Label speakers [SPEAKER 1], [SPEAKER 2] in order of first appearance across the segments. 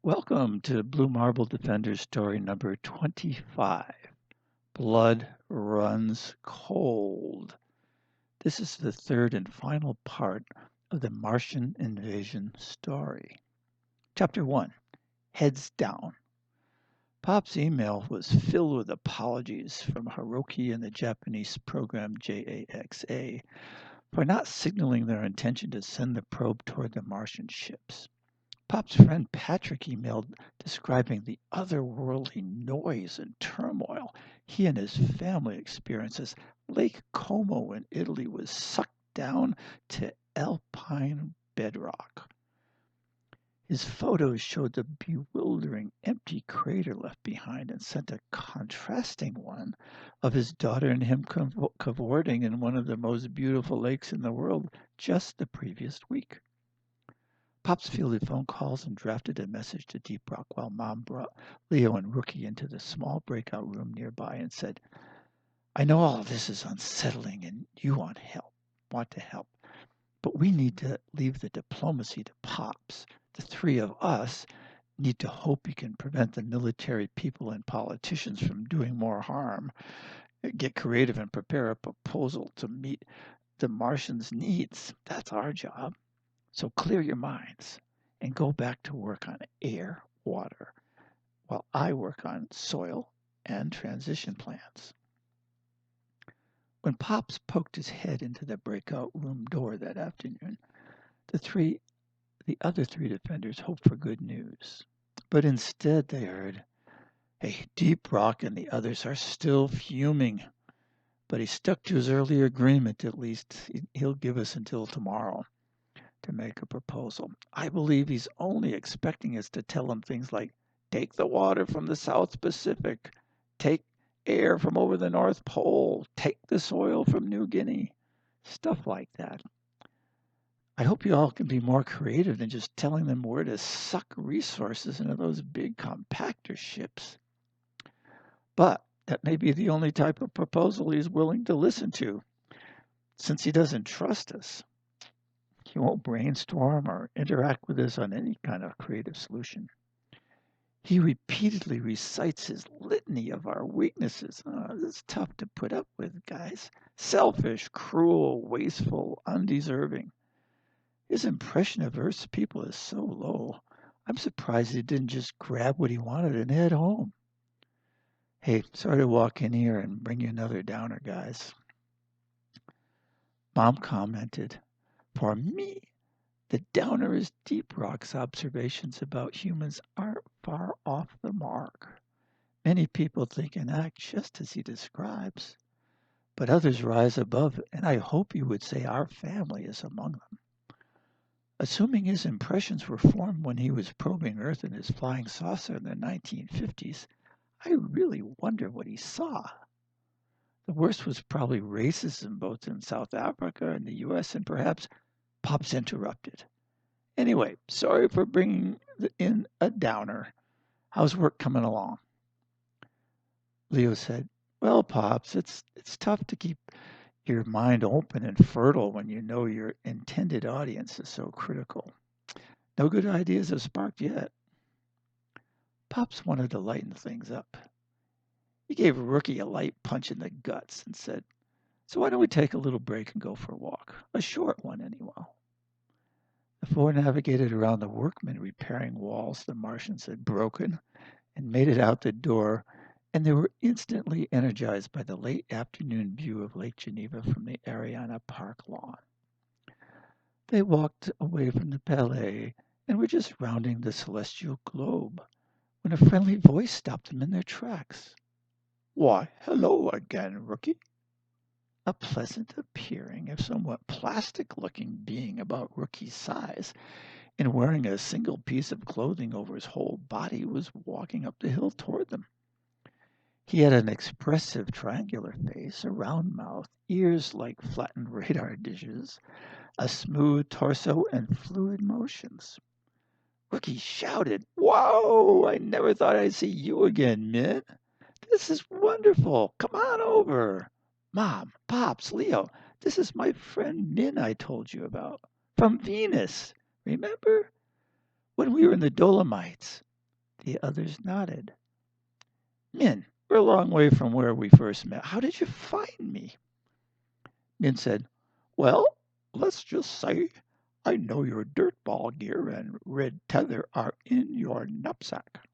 [SPEAKER 1] Welcome to Blue Marble Defenders story number 25. Blood Runs Cold. This is the third and final part of the Martian invasion story. Chapter 1. Heads Down. Pop's email was filled with apologies from Hiroki and the Japanese program JAXA for not signaling their intention to send the probe toward the Martian ships. Pop's friend Patrick emailed describing the otherworldly noise and turmoil he and his family experienced as Lake Como in Italy was sucked down to alpine bedrock. His photos showed the bewildering empty crater left behind and sent a contrasting one of his daughter and him cavorting in one of the most beautiful lakes in the world just the previous week. Pops fielded phone calls and drafted a message to Deep Rock while Mom brought Leo and Rookie into the small breakout room nearby and said, "I know all of this is unsettling and you want to help, but we need to leave the diplomacy to Pops. The three of us need to hope he can prevent the military people and politicians from doing more harm, get creative and prepare a proposal to meet the Martians' needs. That's our job. So clear your minds and go back to work on air, water, while I work on soil and transition plans." When Pops poked his head into the breakout room door that afternoon, the other three defenders hoped for good news. But instead they heard, "Hey, Deep Rock and the others are still fuming, but he stuck to his earlier agreement. At least he'll give us until tomorrow to make a proposal. I believe he's only expecting us to tell him things like, take the water from the South Pacific, take air from over the North Pole, take the soil from New Guinea, stuff like that. I hope you all can be more creative than just telling them where to suck resources into those big compactor ships. But that may be the only type of proposal he's willing to listen to, since he doesn't trust us. He won't brainstorm or interact with us on any kind of creative solution. He repeatedly recites his litany of our weaknesses. This is tough to put up with, guys. Selfish, cruel, wasteful, undeserving. His impression of Earth's people is so low. I'm surprised he didn't just grab what he wanted and head home. Hey, sorry to walk in here and bring you another downer, guys. Mom commented, "For me, the downer is Deep Rock's observations about humans aren't far off the mark. Many people think and act just as he describes, but others rise above it, and I hope you would say our family is among them. Assuming his impressions were formed when he was probing Earth in his flying saucer in the 1950s, I really wonder what he saw. The worst was probably racism both in South Africa and the US, and perhaps..." Pops interrupted. "Anyway, sorry for bringing in a downer. How's work coming along?" Leo said, "Well, Pops, it's tough to keep your mind open and fertile when you know your intended audience is so critical. No good ideas have sparked yet." Pops wanted to lighten things up. He gave Rookie a light punch in the guts and said, "So why don't we take a little break and go for a walk? A short one, anyway." The four navigated around the workmen repairing walls the Martians had broken and made it out the door, and they were instantly energized by the late afternoon view of Lake Geneva from the Ariana Park lawn. They walked away from the palais and were just rounding the celestial globe when a friendly voice stopped them in their tracks. "Why, hello again, Rookie." A pleasant appearing, if somewhat plastic looking being about Rookie's size and wearing a single piece of clothing over his whole body was walking up the hill toward them. He had an expressive triangular face, a round mouth, ears like flattened radar dishes, a smooth torso, and fluid motions. Rookie shouted, "Whoa! I never thought I'd see you again, Min. This is wonderful. Come on over. Mom, Pops, Leo, this is my friend Min I told you about. From Venus. Remember? When we were in the Dolomites. The others nodded. Min, we're a long way from where we first met. How did you find me? Min said, Well, let's just say I know your dirtball gear and red tether are in your knapsack.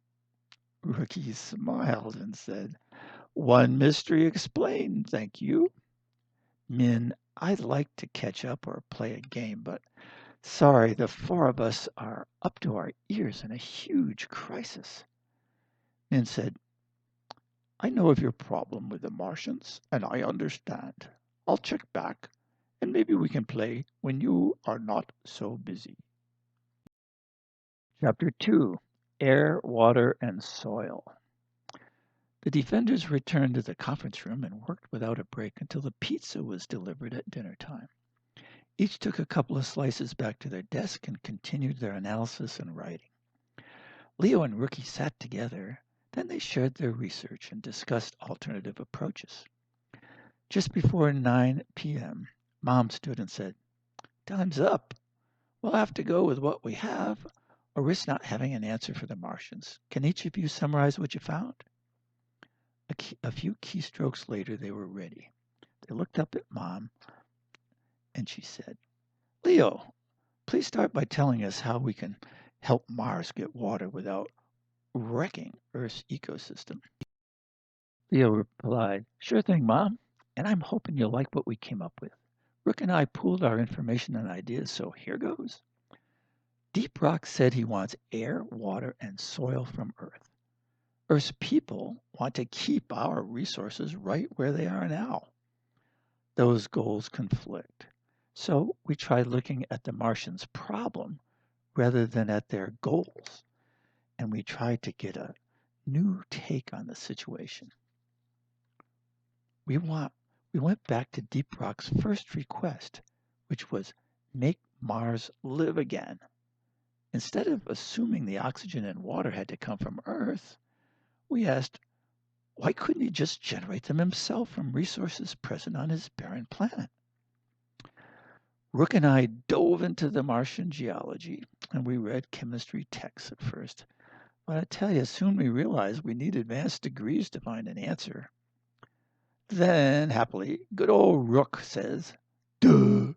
[SPEAKER 1] Rookie smiled and said, One mystery explained, thank you. Min, I'd like to catch up or play a game, but sorry, the four of us are up to our ears in a huge crisis. Min said, I know of your problem with the Martians, and I understand. I'll check back, and maybe we can play when you are not so busy. Chapter 2: Air, Water, and Soil. The defenders returned to the conference room and worked without a break until the pizza was delivered at dinner time. Each took a couple of slices back to their desk and continued their analysis and writing. Leo and Rookie sat together, then they shared their research and discussed alternative approaches. Just before 9 p.m., Mom stood and said, Time's up. We'll have to go with what we have, or risk not having an answer for the Martians. Can each of you summarize what you found? A few keystrokes later, they were ready. They looked up at Mom, and she said, Leo, please start by telling us how we can help Mars get water without wrecking Earth's ecosystem. Leo replied, Sure thing, Mom, and I'm hoping you'll like what we came up with. Rook and I pooled our information and ideas, so here goes. Deep Rock said he wants air, water, and soil from Earth. Earth's people want to keep our resources right where they are now. Those goals conflict. So we tried looking at the Martians' problem rather than at their goals, and we tried to get a new take on the situation. We went back to Deep Rock's first request, which was make Mars live again. Instead of assuming the oxygen and water had to come from Earth, we asked, why couldn't he just generate them himself from resources present on his barren planet? Rook and I dove into the Martian geology, and we read chemistry texts at first. But I tell you, soon we realized we need advanced degrees to find an answer. Then, happily, good old Rook says, Duh!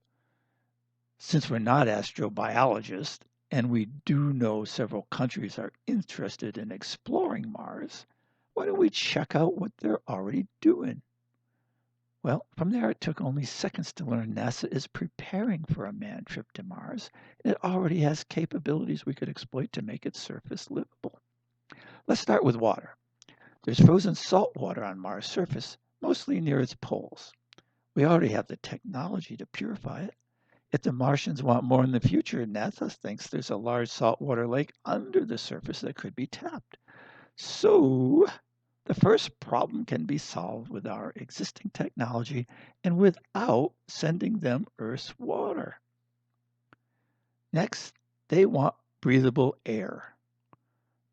[SPEAKER 1] Since we're not astrobiologists, and we do know several countries are interested in exploring Mars, why don't we check out what they're already doing? Well, from there it took only seconds to learn NASA is preparing for a manned trip to Mars, and it already has capabilities we could exploit to make its surface livable. Let's start with water. There's frozen salt water on Mars' surface, mostly near its poles. We already have the technology to purify it. If the Martians want more in the future, NASA thinks there's a large saltwater lake under the surface that could be tapped. So, the first problem can be solved with our existing technology and without sending them Earth's water. Next, they want breathable air.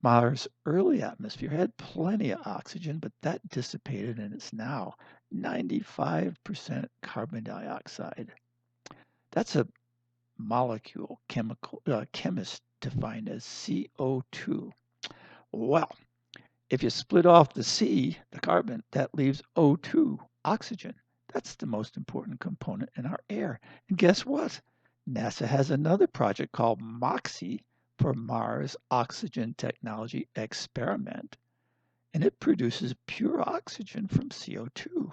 [SPEAKER 1] Mars' early atmosphere had plenty of oxygen, but that dissipated and it's now 95% carbon dioxide. That's a molecule chemists define as CO2. Well, if you split off the C, the carbon, that leaves O2, oxygen. That's the most important component in our air. And guess what? NASA has another project called MOXIE for Mars Oxygen Technology Experiment, and it produces pure oxygen from CO2.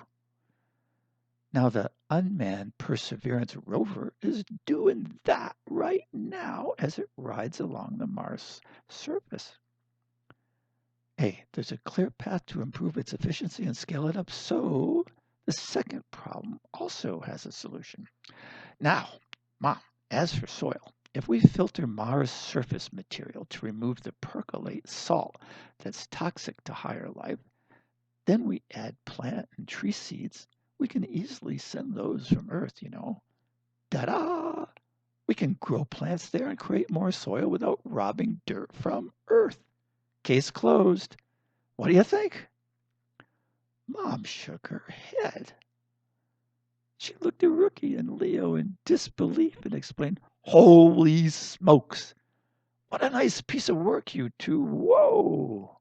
[SPEAKER 1] Now, the unmanned Perseverance rover is doing that right now as it rides along the Mars surface. Hey, there's a clear path to improve its efficiency and scale it up, so the second problem also has a solution. Now, Mom, as for soil, if we filter Mars surface material to remove the percolate salt that's toxic to higher life, then we add plant and tree seeds, we can easily send those from Earth, Ta-da! We can grow plants there and create more soil without robbing dirt from Earth. Case closed. What do you think? Mom shook her head. She looked at Rookie and Leo in disbelief and explained, Holy smokes! What a nice piece of work, you two. Whoa!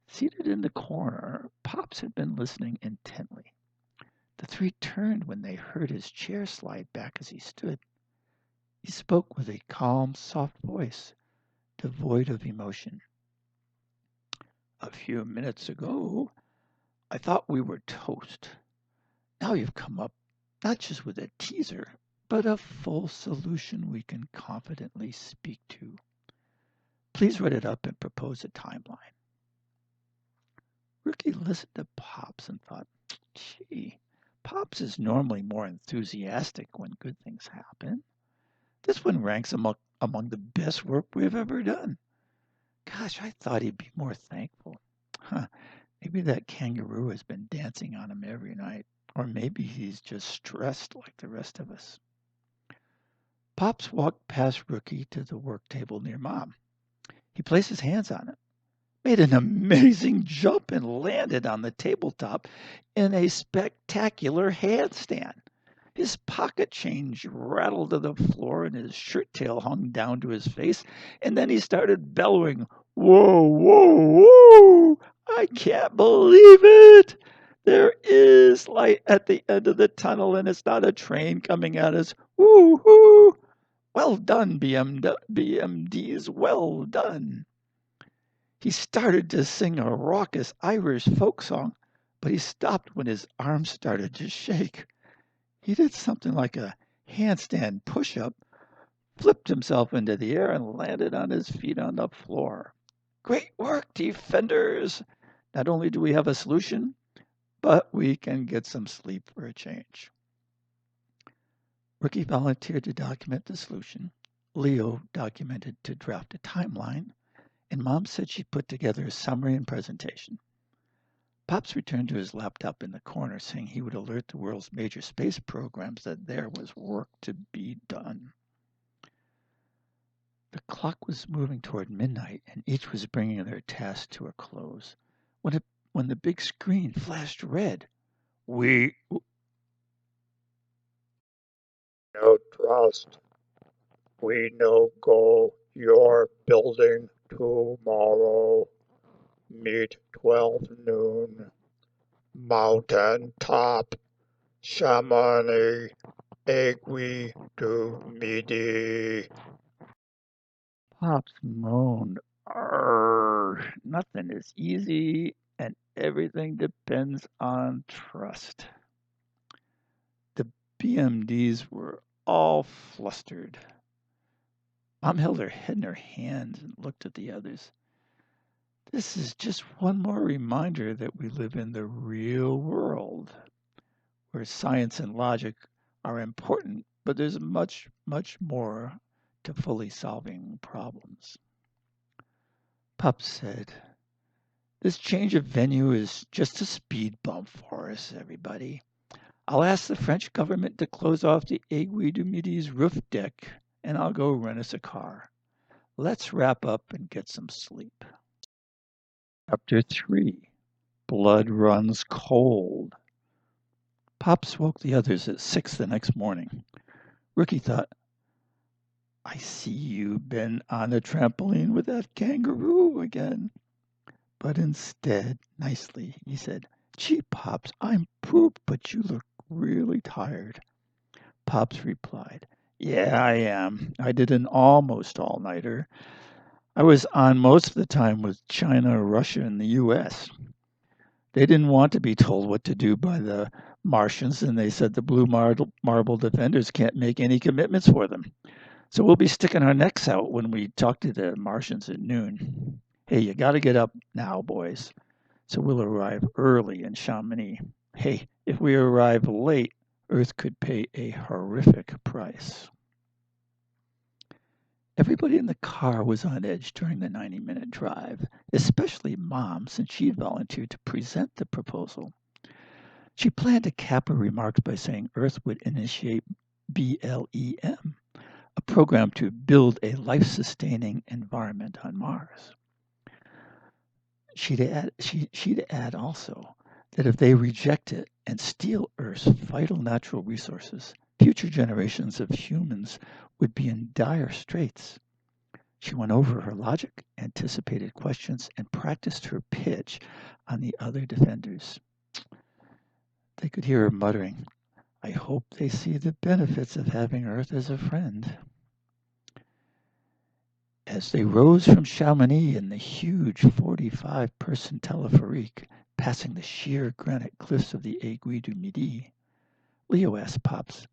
[SPEAKER 1] Seated in the corner, Pops had been listening intently. The three turned when they heard his chair slide back as he stood. He spoke with a calm, soft voice, devoid of emotion. A few minutes ago, I thought we were toast. Now you've come up not just with a teaser, but a full solution we can confidently speak to. Please write it up and propose a timeline. Ricky listened to Pops and thought, gee, Pops is normally more enthusiastic when good things happen. This one ranks among the best work we've ever done. Gosh, I thought he'd be more thankful. Huh, maybe that kangaroo has been dancing on him every night. Or maybe he's just stressed like the rest of us. Pops walked past Rookie to the work table near Mom. He placed his hands on it, made an amazing jump, and landed on the tabletop in a spectacular handstand. His pocket change rattled to the floor and his shirt tail hung down to his face, and then he started bellowing, "Whoa, whoa, whoa! I can't believe it! There is light at the end of the tunnel, and it's not a train coming at us. Woo-hoo! Well done, BMDs, well done." He started to sing a raucous Irish folk song, but he stopped when his arms started to shake. He did something like a handstand push-up, flipped himself into the air, and landed on his feet on the floor. Great work, defenders! Not only do we have a solution, but we can get some sleep for a change. Ricky volunteered to document the solution. Leo documented to draft a timeline, and Mom said she'd put together a summary and presentation. Pops returned to his laptop in the corner, saying he would alert the world's major space programs that there was work to be done. The clock was moving toward midnight, and each was bringing their task to a close. When the big screen flashed red, "We no trust. We no go your building tomorrow. Meet 12 noon. Mountain top. Chamonix. Egui to midi." Pops moaned, "Arr, nothing is easy, and everything depends on trust." The BMDs were all flustered. Mom held her head in her hands and looked at the others. This is just one more reminder that we live in the real world, where science and logic are important, but there's much, much more to fully solving problems. Pops said, "This change of venue is just a speed bump for us, everybody. I'll ask the French government to close off the Aiguille du Midi's roof deck, and I'll go rent us a car. Let's wrap up and get some sleep." Chapter 3. Blood Runs Cold. Pops woke the others at 6 the next morning. Ricky thought, "I see you've been on the trampoline with that kangaroo again." But instead, nicely, he said, "Gee, Pops, I'm pooped, but you look really tired." Pops replied, "Yeah, I am. I did an almost all-nighter. I was on most of the time with China, Russia, and the US. They didn't want to be told what to do by the Martians, and they said the Blue Marble Defenders can't make any commitments for them. So we'll be sticking our necks out when we talk to the Martians at noon. Hey, you got to get up now, boys. So we'll arrive early in Chamonix. Hey, if we arrive late, Earth could pay a horrific price." Everybody in the car was on edge during the 90-minute drive, especially Mom, since she had volunteered to present the proposal. She planned to cap her remarks by saying Earth would initiate BLEM, a program to build a life-sustaining environment on Mars. She'd add also that if they reject it and steal Earth's vital natural resources, future generations of humans would be in dire straits. She went over her logic, anticipated questions, and practiced her pitch on the other defenders. They could hear her muttering, "I hope they see the benefits of having Earth as a friend." As they rose from Chamonix in the huge 45-person teleferique, passing the sheer granite cliffs of the Aiguille du Midi, Leo asked Pops,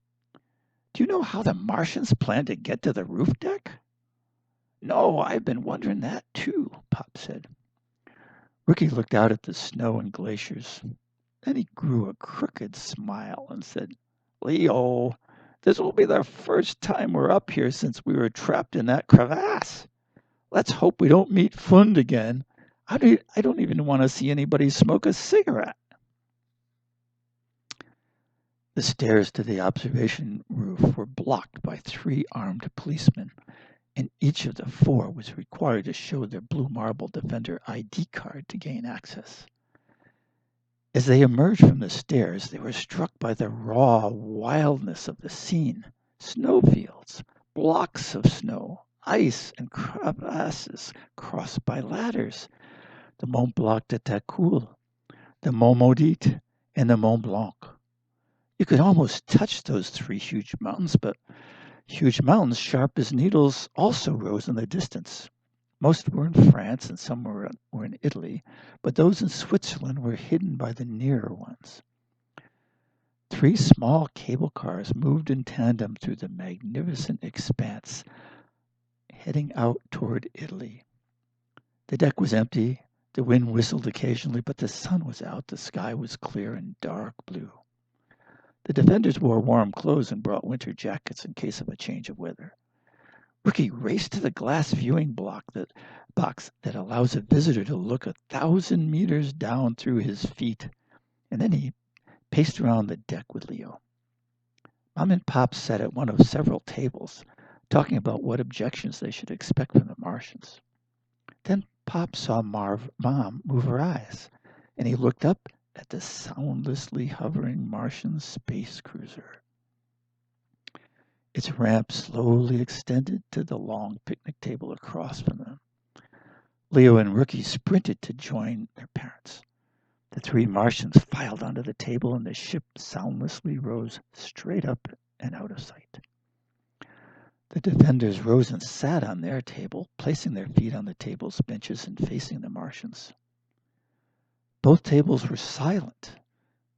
[SPEAKER 1] "Do you know how the Martians plan to get to the roof deck?" "No, I've been wondering that too," Pop said. Ricky looked out at the snow and glaciers. Then he grew a crooked smile and said, "Leo, this will be the first time we're up here since we were trapped in that crevasse. Let's hope we don't meet Fund again. I don't even want to see anybody smoke a cigarette." The stairs to the observation roof were blocked by 3 armed policemen, and each of the 4 was required to show their Blue Marble Defender ID card to gain access. As they emerged from the stairs, they were struck by the raw wildness of the scene. Snowfields, blocks of snow, ice, and crevasses crossed by ladders. The Mont Blanc de Tacoul, the Mont Maudit, and the Mont Blanc. You could almost touch those 3 huge mountains, but huge mountains, sharp as needles, also rose in the distance. Most were in France and some were in Italy, but those in Switzerland were hidden by the nearer ones. 3 small cable cars moved in tandem through the magnificent expanse, heading out toward Italy. The deck was empty, the wind whistled occasionally, but the sun was out, the sky was clear and dark blue. The defenders wore warm clothes and brought winter jackets in case of a change of weather. Ricky raced to the glass viewing box that allows a visitor to look 1,000 meters down through his feet, and then he paced around the deck with Leo. Mom and Pop sat at one of several tables, talking about what objections they should expect from the Martians. Then Pop saw Mom move her eyes, and he looked up at the soundlessly hovering Martian space cruiser. Its ramp slowly extended to the long picnic table across from them. Leo and Rookie sprinted to join their parents. The 3 Martians filed onto the table, and the ship soundlessly rose straight up and out of sight. The defenders rose and sat on their table, placing their feet on the table's benches and facing the Martians. Both tables were silent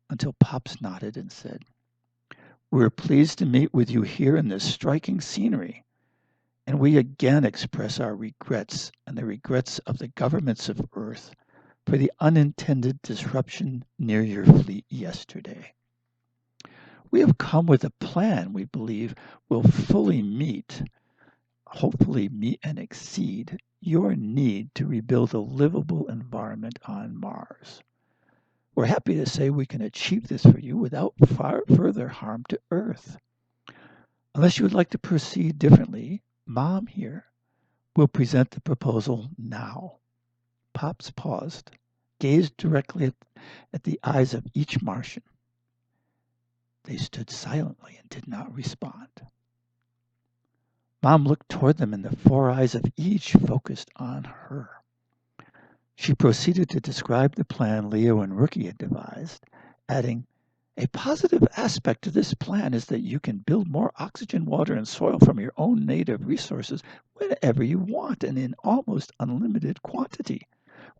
[SPEAKER 1] until Pops nodded and said, "We're pleased to meet with you here in this striking scenery, and we again express our regrets and the regrets of the governments of Earth for the unintended disruption near your fleet yesterday. We have come with a plan we believe will hopefully meet and exceed your need to rebuild a livable environment on Mars. We're happy to say we can achieve this for you without further harm to Earth. Unless you would like to proceed differently, Mom here will present the proposal now." Pops paused, gazed directly at the eyes of each Martian. They stood silently and did not respond. Mom looked toward them, and the 4 eyes of each focused on her. She proceeded to describe the plan Leo and Rookie had devised, adding, "A positive aspect of this plan is that you can build more oxygen, water, and soil from your own native resources whenever you want and in almost unlimited quantity.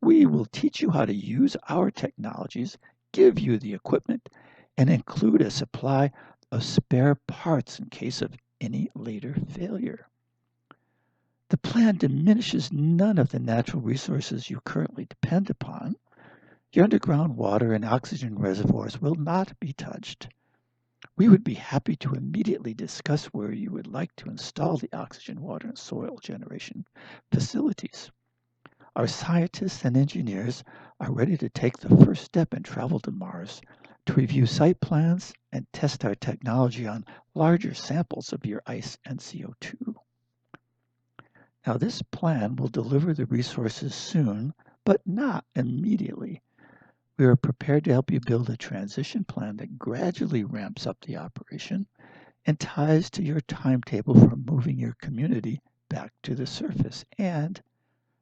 [SPEAKER 1] We will teach you how to use our technologies, give you the equipment, and include a supply of spare parts in case of any later failure. The plan diminishes none of the natural resources you currently depend upon. Your underground water and oxygen reservoirs will not be touched. We would be happy to immediately discuss where you would like to install the oxygen, water, and soil generation facilities. Our scientists and engineers are ready to take the first step and travel to Mars to review site plans and test our technology on larger samples of your ice and CO2. Now, this plan will deliver the resources soon, but not immediately. We are prepared to help you build a transition plan that gradually ramps up the operation and ties to your timetable for moving your community back to the surface, and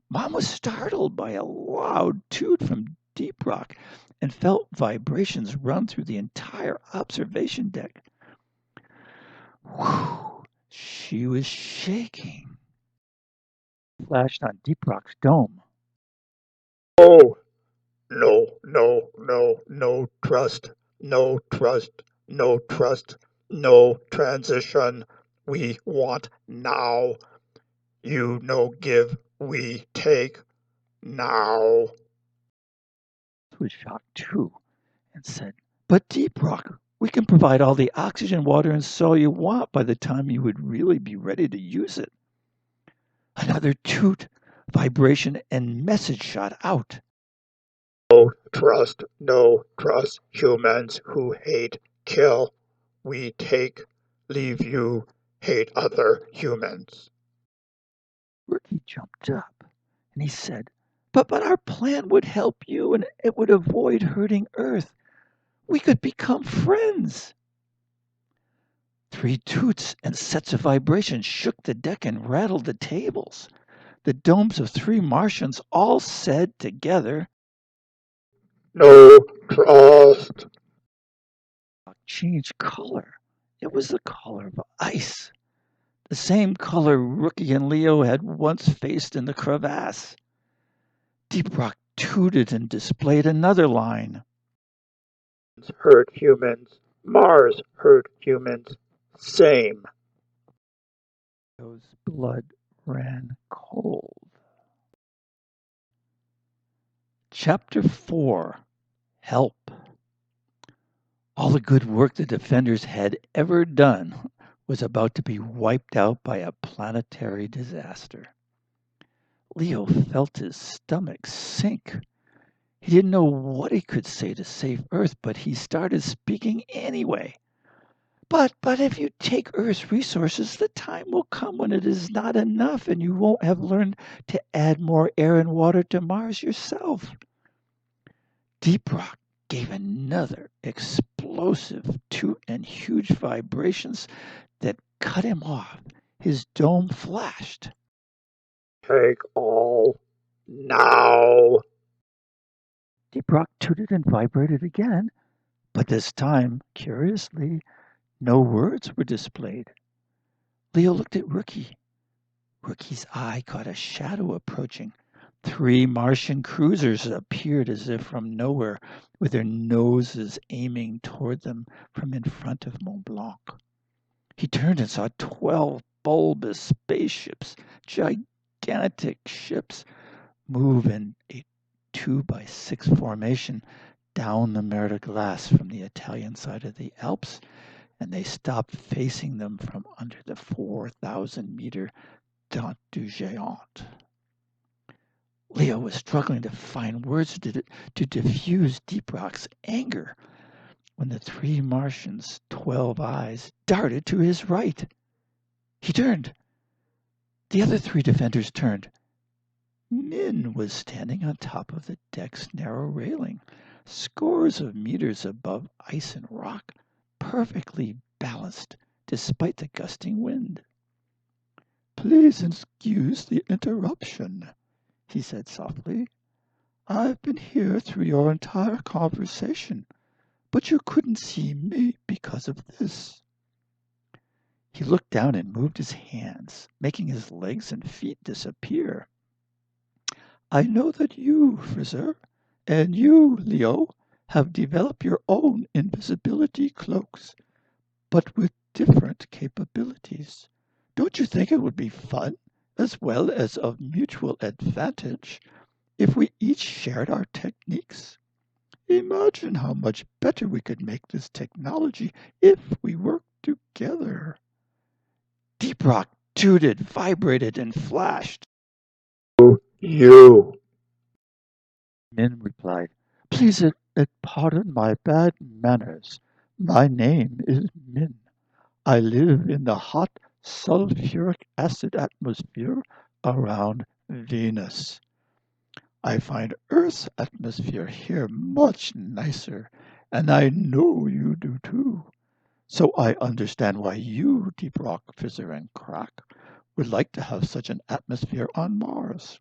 [SPEAKER 1] Mom was startled by a loud toot from Deep Rock and felt vibrations run through the entire observation deck. Whew! She was shaking. Flashed on Deep Rock's dome.
[SPEAKER 2] Oh, no trust, no trust, no trust, no transition. We want now. You no give, we take now.
[SPEAKER 1] Was shocked too and said, "But Deep Rock, we can provide all the oxygen, water, and soil you want by the time you would really be ready to use it." Another toot, vibration, and message shot out.
[SPEAKER 2] No trust humans who hate, kill. We take, leave you, hate other humans.
[SPEAKER 1] Ricky jumped up and he said, but our plan would help you and it would avoid hurting Earth. We could become friends." Three toots and sets of vibrations shook the deck and rattled the tables. The domes of three Martians all said together,
[SPEAKER 2] No trust.
[SPEAKER 1] changed color. It was the color of ice, the same color Rookie and Leo had once faced in the crevasse. Deep Rock tooted and displayed another line.
[SPEAKER 2] Hurt humans. Mars hurt humans. Same.
[SPEAKER 1] Leo's blood ran cold. Chapter 4. Help. All the good work the defenders had ever done was about to be wiped out by a planetary disaster. Leo felt his stomach sink. He didn't know what he could say to save Earth, but he started speaking anyway. But if you take Earth's resources, the time will come when it is not enough and you won't have learned to add more air and water to Mars yourself. Deep Rock gave another explosive toot and huge vibrations that cut him off. His dome flashed.
[SPEAKER 2] Take all. Now.
[SPEAKER 1] Deep Rock tooted and vibrated again, but this time, curiously, no words were displayed. Leo looked at Rookie. Rookie's eye caught a shadow approaching. Three Martian cruisers appeared as if from nowhere, with their noses aiming toward them from in front of Mont Blanc. He turned and saw 12 bulbous spaceships, gigantic ships, move in a 2x6 formation down the Mer de Glace from the Italian side of the Alps, and they stopped facing them from under the 4,000-meter Dent du Géant. Leo was struggling to find words to diffuse Deep Rock's anger when the three Martians' 12 eyes darted to his right. He turned. The other three defenders turned. Min was standing on top of the deck's narrow railing, scores of meters above ice and rock, perfectly balanced despite the gusting wind. "Please excuse the interruption," he said softly. "I've been here through your entire conversation, but you couldn't see me because of this." He looked down and moved his hands, making his legs and feet disappear. "I know that you, Frizzer, and you, Leo, have developed your own invisibility cloaks, but with different capabilities. Don't you think it would be fun, as well as of mutual advantage, if we each shared our techniques? Imagine how much better we could make this technology if we worked together." Deep Rock tooted, vibrated, and flashed.
[SPEAKER 2] You.
[SPEAKER 1] Min replied, "Please pardon my bad manners. My name is Min. I live in the hot sulfuric acid atmosphere around Venus. I find Earth's atmosphere here much nicer, and I know you do too. So I understand why you, Deep Rock, Fizzer, and Crack would like to have such an atmosphere on Mars.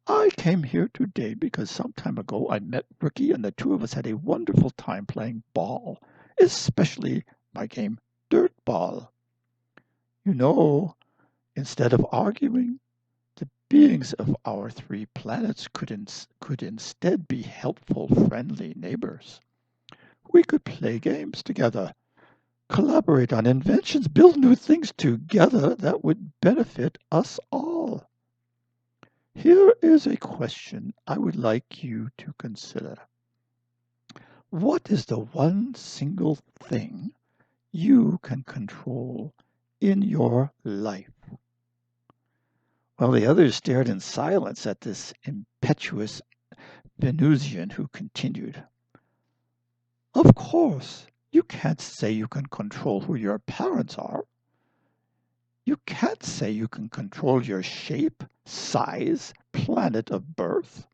[SPEAKER 1] I came here today because some time ago I met Ricky and the two of us had a wonderful time playing ball, especially my game Dirt Ball. You know, instead of arguing, the beings of our three planets could instead be helpful, friendly neighbors. We could play games together, collaborate on inventions, build new things together that would benefit us all. Here is a question I would like you to consider. What is the one single thing you can control in your life? Well, the others stared in silence at this impetuous Venusian who continued. Of course, you can't say you can control who your parents are. You can't say you can control your shape, size, planet of birth.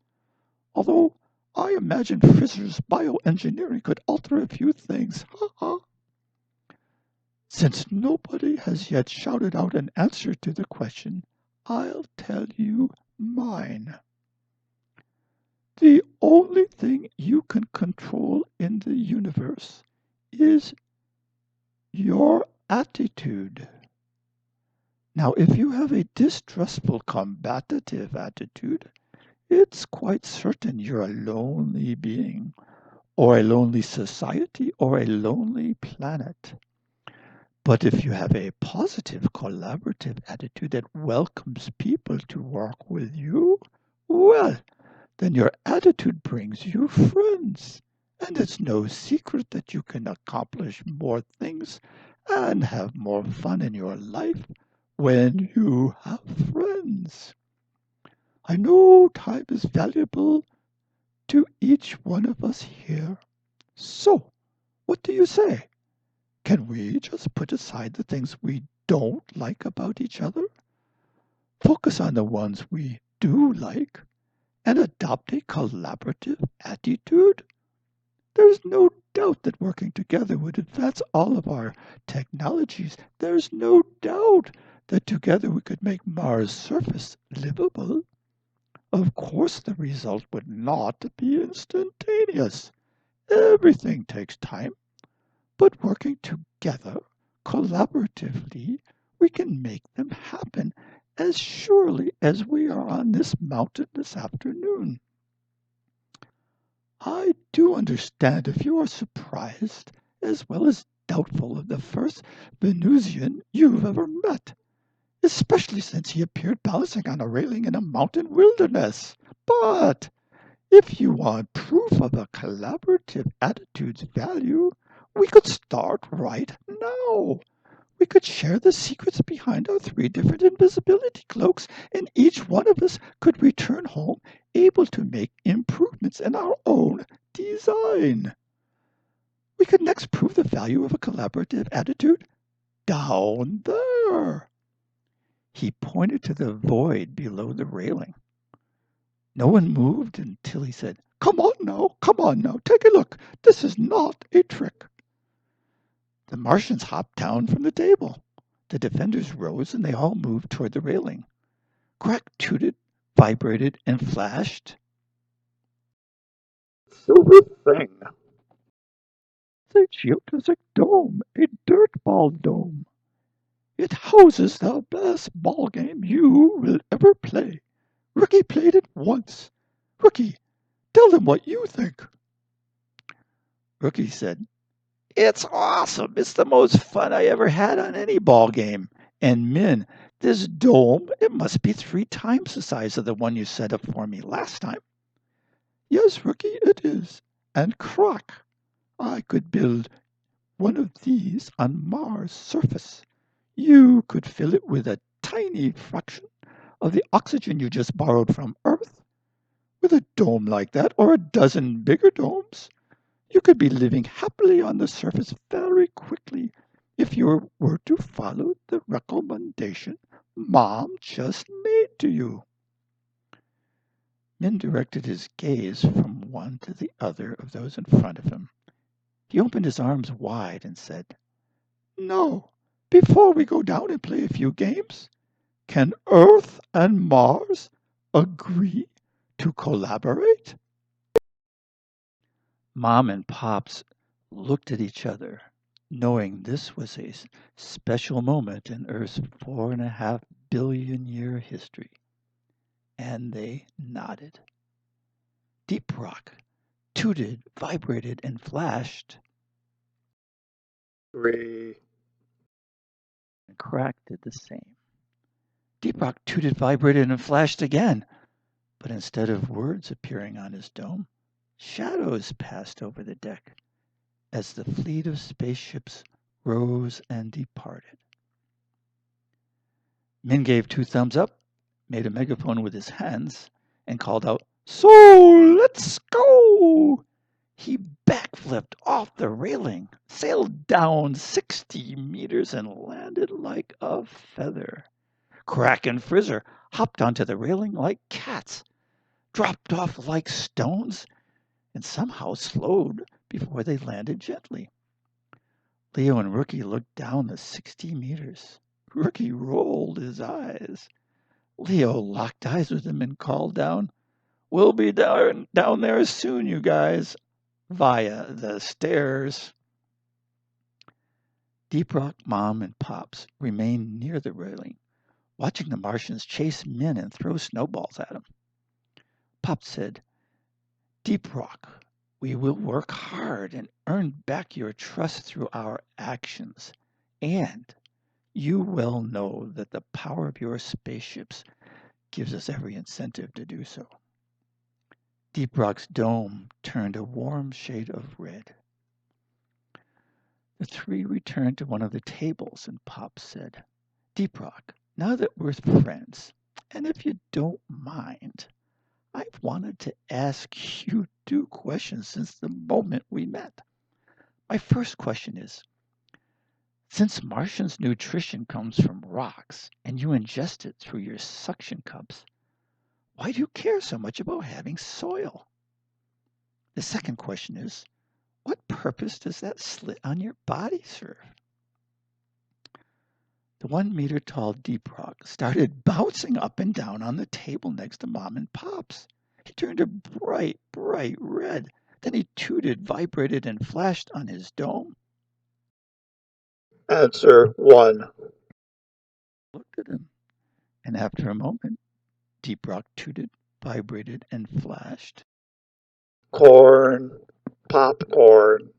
[SPEAKER 1] Although I imagine Frizzer's bioengineering could alter a few things. Ha ha. Since nobody has yet shouted out an answer to the question, I'll tell you mine. The only thing you can control in the universe is your attitude. Now, if you have a distrustful, combative attitude, it's quite certain you're a lonely being, or a lonely society, or a lonely planet. But if you have a positive, collaborative attitude that welcomes people to work with you, well, then your attitude brings you friends. And it's no secret that you can accomplish more things and have more fun in your life when you have friends. I know time is valuable to each one of us here. So, what do you say? Can we just put aside the things we don't like about each other, focus on the ones we do like, and adopt a collaborative attitude? There's no doubt that working together would advance all of our technologies. There's no doubt that together we could make Mars' surface livable. Of course, the result would not be instantaneous. Everything takes time, but working together, collaboratively, we can make them happen as surely as we are on this mountain this afternoon. I do understand if you are surprised as well as doubtful of the first Venusian you've ever met, especially since he appeared balancing on a railing in a mountain wilderness. But if you want proof of a collaborative attitude's value, we could start right now. We could share the secrets behind our three different invisibility cloaks, and each one of us could return home able to make improvements in our own design. We could next prove the value of a collaborative attitude down there. He pointed to the void below the railing. No one moved until he said, come on now, take a look. This is not a trick. The Martians hopped down from the table. The defenders rose and they all moved toward the railing. Crack tooted, vibrated, and flashed.
[SPEAKER 2] Silver thing.
[SPEAKER 1] The geodesic dome, a dirt ball dome. It houses the best ball game you will ever play. Rookie played it once. Rookie, tell them what you think. Rookie said, it's awesome. It's the most fun I ever had on any ball game. And Min, this dome, it must be 3 times the size of the one you set up for me last time. Yes, Rookie, it is. And Croc, I could build one of these on Mars' surface. You could fill it with a tiny fraction of the oxygen you just borrowed from Earth. With a dome like that, or a dozen bigger domes, you could be living happily on the surface very quickly if you were to follow the recommendation Mom just made to you. Min directed his gaze from one to the other of those in front of him. He opened his arms wide and said, no, before we go down and play a few games, Can Earth and Mars agree to collaborate? Mom and Pops looked at each other, knowing this was a special moment in Earth's 4.5 billion year history, and they nodded. Deep Rock tooted, vibrated, and flashed.
[SPEAKER 2] Agree.
[SPEAKER 1] And Crack did the same. Deep Rock tooted, vibrated, and flashed again, but instead of words appearing on his dome, shadows passed over the deck as the fleet of spaceships rose and departed. Min gave 2 thumbs up, made a megaphone with his hands, and called out, "So let's go!" He backflipped off the railing, sailed down 60 meters, and landed like a feather. Crack and Frizzer hopped onto the railing like cats, dropped off like stones, and somehow slowed before they landed gently. Leo and Rookie looked down the 60 meters. Rookie rolled his eyes. Leo locked eyes with him and called down, "We'll be down there soon, you guys," via the stairs. Deep Rock, Mom, and Pops remained near the railing, watching the Martians chase Min and throw snowballs at him. Pops said, "Deep Rock, we will work hard and earn back your trust through our actions. And you well know that the power of your spaceships gives us every incentive to do so." Deep Rock's dome turned a warm shade of red. The three returned to one of the tables, and Pop said, "Deep Rock, now that we're friends, and if you don't mind, I've wanted to ask you 2 questions since the moment we met. My first question is, since Martian's nutrition comes from rocks and you ingest it through your suction cups, why do you care so much about having soil? The second question is, what purpose does that slit on your body serve?" The 1 meter tall Deep Rock started bouncing up and down on the table next to Mom and Pops. He turned a bright, bright red. Then he tooted, vibrated, and flashed on his dome.
[SPEAKER 2] Answer 1.
[SPEAKER 1] Looked at him, and after a moment, Deep Rock tooted, vibrated, and flashed.
[SPEAKER 2] Corn. Popcorn.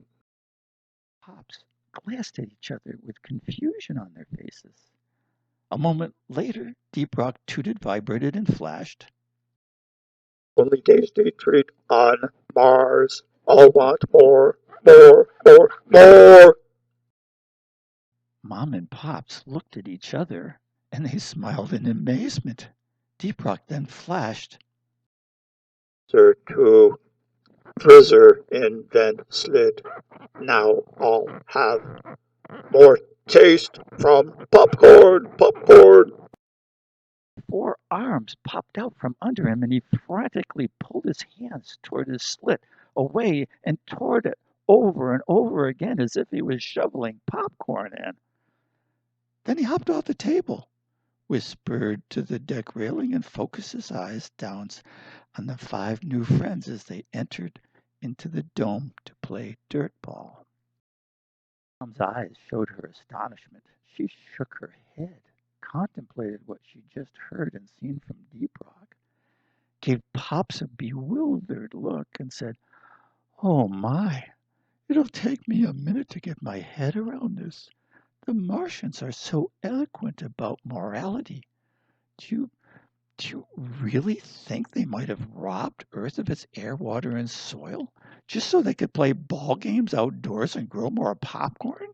[SPEAKER 1] Pops glanced at each other with confusion on their faces. A moment later, Deep Rock tooted, vibrated, and flashed.
[SPEAKER 2] Only tasty treat on Mars. All want more, more, more, more.
[SPEAKER 1] Mom and Pops looked at each other, and they smiled in amazement. Deep Rock then flashed.
[SPEAKER 2] Answer 2. Frizzer in then slid. Now all have more taste from popcorn, popcorn.
[SPEAKER 1] 4 arms popped out from under him, and he frantically pulled his hands toward his slit, away and toward it, over and over again, as if he was shoveling popcorn in. Then he hopped off the table, whispered to the deck railing, and focused his eyes down on the 5 new friends as they entered into the dome to play dirt ball. Mom's eyes showed her astonishment. She shook her head, contemplated what she just heard and seen from Deep Rock, gave Pops a bewildered look, and said, "Oh my, it'll take me a minute to get my head around this. The Martians are so eloquent about morality. Do you, do you really think they might have robbed Earth of its air, water, and soil just so they could play ball games outdoors and grow more popcorn?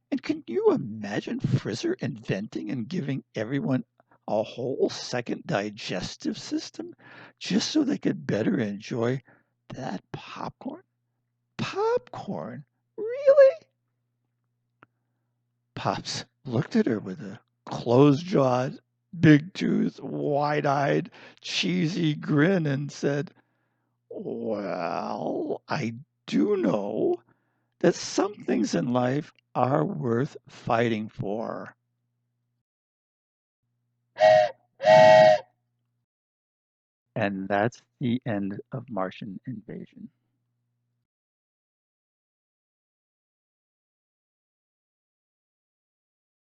[SPEAKER 1] And can you imagine Frizzer inventing and giving everyone a whole second digestive system just so they could better enjoy that popcorn? Popcorn? Really?" Pops looked at her with a closed jawed, big toothed, wide eyed, cheesy grin and said, "Well, I do know that some things in life are worth fighting for." And that's the end of Martian invasion.